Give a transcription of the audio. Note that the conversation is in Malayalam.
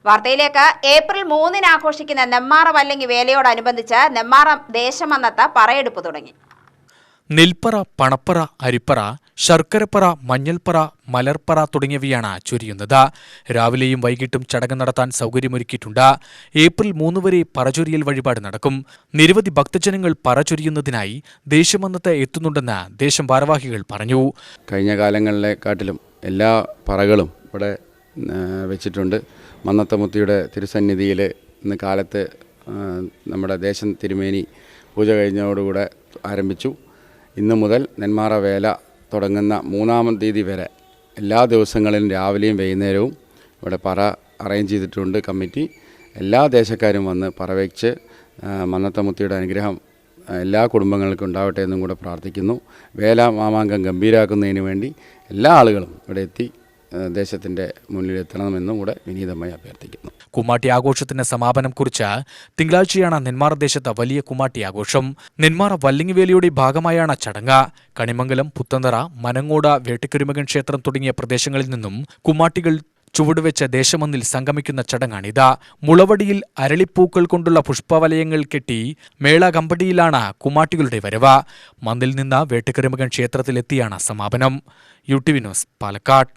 വാർത്തയിലേക്ക്. ഏപ്രിൽ 3-ന് ആഘോഷിക്കുന്ന നെന്മാറ വല്ലങ്ങി വേലയോടനുബന്ധിച്ച് നെന്മാറ ദേശമന്നത്ത് പറയെടുപ്പ് തുടങ്ങി. നെൽപ്പറ, പണപ്പറ, അരിപ്പറ, ശർക്കരപ്പറ, മഞ്ഞൾപ്പറ, മലർപ്പറ തുടങ്ങിയവയാണ് ചൊരിയുന്നത്. രാവിലെയും വൈകിട്ടും ചടങ്ങ് നടത്താൻ സൗകര്യമൊരുക്കിയിട്ടുണ്ട്. ഏപ്രിൽ 3 വരെ പറചൊരിയൽ വഴിപാട് നടക്കും. നിരവധി ഭക്തജനങ്ങൾ പറചൊരിയുന്നതിനായി ദേശമന്നത്ത് എത്തുന്നുണ്ടെന്ന് ദേശം ഭാരവാഹികൾ പറഞ്ഞു. കഴിഞ്ഞ കാലങ്ങളിലെക്കാട്ടിലും എല്ലാ പറകളും ഇവിടെ വെച്ചിട്ടുണ്ട്. മന്നത്തമുത്തിയുടെ തിരുസന്നിധിയിൽ ഇന്ന് കാലത്ത് നമ്മുടെ ദേശം തിരുമേനി പൂജ കഴിഞ്ഞതോടുകൂടെ ആരംഭിച്ചു. ഇന്നു മുതൽ നെന്മാറ വേല തുടങ്ങുന്ന 3-ാം തീയതി വരെ എല്ലാ ദിവസങ്ങളിലും രാവിലെയും വൈകുന്നേരവും ഇവിടെ പറ അറേഞ്ച് ചെയ്തിട്ടുണ്ട് കമ്മിറ്റി. എല്ലാ ദേശക്കാരും വന്ന് പറവെച്ച് മന്നത്തമുത്തിയുടെ അനുഗ്രഹം എല്ലാ കുടുംബങ്ങൾക്കും ഉണ്ടാവട്ടെ എന്നും കൂടെ പ്രാർത്ഥിക്കുന്നു. വേല മാമാങ്കം ഗംഭീരാക്കുന്നതിന് വേണ്ടി എല്ലാ ആളുകളും ഇവിടെ എത്തി ദേശത്തിൻ്റെ മുന്നിലെത്തണമെന്നും കൂടെ വിനീതമായി അഭ്യർത്ഥിക്കുന്നു. കുമ്മാട്ടി ആഘോഷത്തിന് സമാപനം കുറിച്ച് തിങ്കളാഴ്ചയാണ് നെന്മാറ ദേശത്ത് വലിയ കുമ്മാട്ടി ആഘോഷം. നെന്മാറ വല്ലങ്ങിവേലയുടെ ഭാഗമായാണ് ചടങ്ങ്. കണിമംഗലം, പുത്തന്തറ, മനങ്ങോട്, വേട്ടക്കുരുമകൻ ക്ഷേത്രം തുടങ്ങിയ പ്രദേശങ്ങളിൽ നിന്നും കുമ്മാട്ടികൾ ചുവടുവെച്ച് ദേശമന്നിൽ സംഗമിക്കുന്ന ചടങ്ങാണിത്. മുളവടിയിൽ അരളിപ്പൂക്കൾ കൊണ്ടുള്ള പുഷ്പവലയങ്ങൾ കെട്ടി മേളകമ്പടിയിലാണ് കുമ്മാട്ടികളുടെ വരവ്. മന്നിൽ നിന്ന് വേട്ടക്കുരുമകൻ ക്ഷേത്രത്തിലെത്തിയാണ് സമാപനം. UTV news, Palakkad.